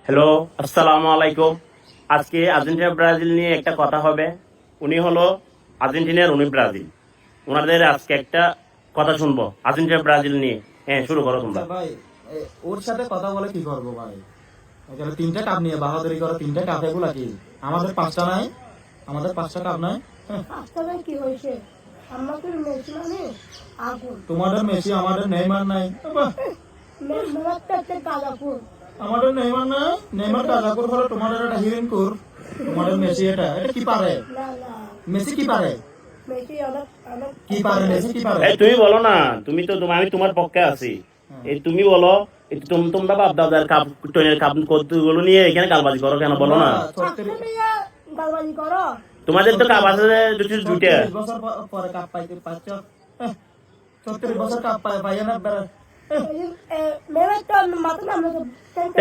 Hello, আসসালামু আলাইকুম। আজকে আর্জেন্টিনা ব্রাজিল নিয়ে একটা কথা হবে। উনি হলো আর্জেন্টিনার, উনি ব্রাজিল। ওনাদের আজকে একটা কথা শুনবো আর্জেন্টিনা ব্রাজিল নিয়ে। হ্যাঁ, শুরু করো আচ্ছা তোমরা। ভাই, ওর সাথে কথা বলে কি করবো ভাই? এখানে তিনটা কাপ নিয়ে বাহাদুরি করো, তিনটা কাপ এগুলা কি? আমাদের পাঁচটা নাই? আমাদের পাঁচটা কাপ নাই? হ্যাঁ। আজকাল কি হয়েছে? আমাদের মেসি মানে আগুন। তোমাদের মেসি, আমাদের নেইমার নাই। বাহ, মেলাতে একটা গাঁজাফুল। আমাদের নেইমার নাই। নেইমার গাজাকুর হলো, তোমাদের এটা হিরিনকুর। তোমাদের মেসি এটা এটা কি পারে? না না, মেসি কি পারে? মেসি অনেক অনেক কি পারে মেসি কি পারে? এই তুমি বলো না, তুমি তো আমি তোমার পক্ষে আছি। এই তুমি বলো, তোমরা বাপ দাদার কাপ টনের কাপ কতগুলো নিয়ে এখানে গালবাজি করো কেন, বলো না। আজকে নিয়ে গালবাজি করো। তোমাদের তো কাপ আছে দুটা। 36 বছর পরে কাপ পাইতে পারছ? 36 বছর কাপ পাইয়া না বেড়া। মেলাতে মাথা নামে তো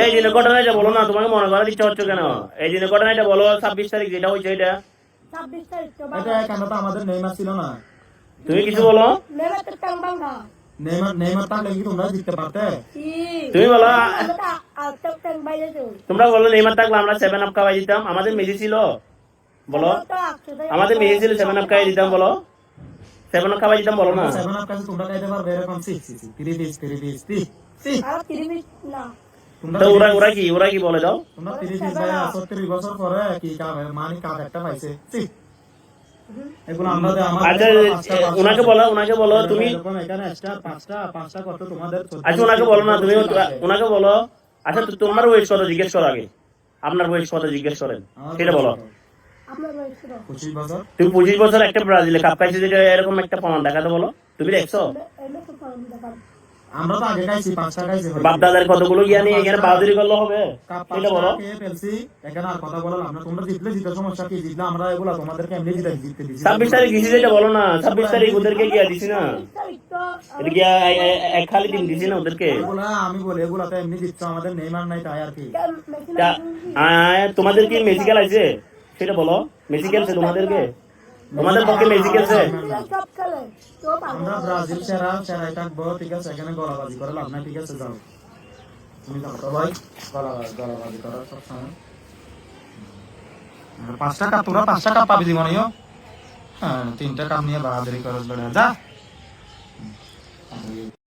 এই দিনের ঘটনাটা বলো না, তোমাকে মনে করার ইচ্ছা হচ্ছে কেন? এই দিনের ঘটনাটা বলো, 26 তারিখ যেটা হয়েছে এটা। 26 তারিখ তো এটা কেন তো আমাদের নেইমার ছিল না? তুমি কিছু বলো। মেলাতে টাং বাংলা নেইমার থাকলে কি তোমরা জিততে পারতে? তুমি বলো। আজকে টাং বাইরে তো তোমরা বলো নেইমার থাকলে আমরা 7 আপ খাওয়াই দিতাম। আমাদের মেসি ছিল, বলো। আমাদের মেসি ছিল, 7 আপ খাওয়াই দিতাম, বলো। 7 আপ খাওয়াই দিতাম, বলো না। 7 আপ কাছে তোমরা খাইতে পারবে এরকম? সি সি সি 3 পিস আর 30 না তোমরা তো ওরা কি বলে দাও। তোমরা 30 পিস ভাই 36 বছর পরে কি কাপ মানে কাপ একটা পাইছে? সি এগুলো আমরা যে আমার আচ্ছা, ওনাকে বলো তুমি। এরকম এখানে এক্সট্রা পাঁচটা কত তোমাদের? আচ্ছা, ওনাকে বলো না তুমি, ওনাকে বলো। আচ্ছা, তো তোমার ওয়েট কত জিজ্ঞেস করো আগে। আপনার ওয়েট কত জিজ্ঞেস করেন, সেটা বলো। আপনার বয়স ছিল 25 বছর। তুমি 25 বছর একটা ব্রাজিলে কাপ খাইছে, যেটা এরকম একটা প্রমাণ দেখাতে বলো। তুমি দেখছো? এমনি তো পারুন দেখান। আমরা তো আগে খাইছি, পাঁচটা খাইছি। বাপ দাদার কতগুলো জ্ঞানী এখানে বাহাদুরি করলে হবে, কাপ সেটা বলো। পাঁচটা খেয়ে ফেলছি, এখানে আর কথা বললাম না। তোমরা জিতলে জিতে সমস্যা কি? জিতলে আমরা এগুলা তোমাদেরকে এমনি জিততে দিছি। 26 তারিখ দিছি, যেটা বলো না। 26 তারিখ ওদেরকে গিয়া দিছি না, 26 তারিখ তো এটা গিয়া এক খালি দিন দিছি না ওদেরকে। এগুলা আমি বলি, এগুলা তো এমনি জিতছো, আমাদের নেইমার নাই তাই আর কি। মেসি তা, তোমাদের কি মেসি খেলাইছে সেটা বলো। মেসি খেলছে তোমাদেরকে? তোমাদের পক্ষে মেসি খেলছে? কাপ খেলে তো আমরা ব্রাজিল সেরাই থাকবো, ঠিক আছে? এখানে গলাবাজি করে লাভ নাই, ঠিক আছে? যাও তুমি যাও তো ভাই, গলাবাজি করো সবসময়। পাঁচটা কাপ, তোরা পাঁচটা কাপ পাবি জীবনেও। হ্যাঁ, তিনটা কাপ নিয়ে বাহাদুরি করো, যা।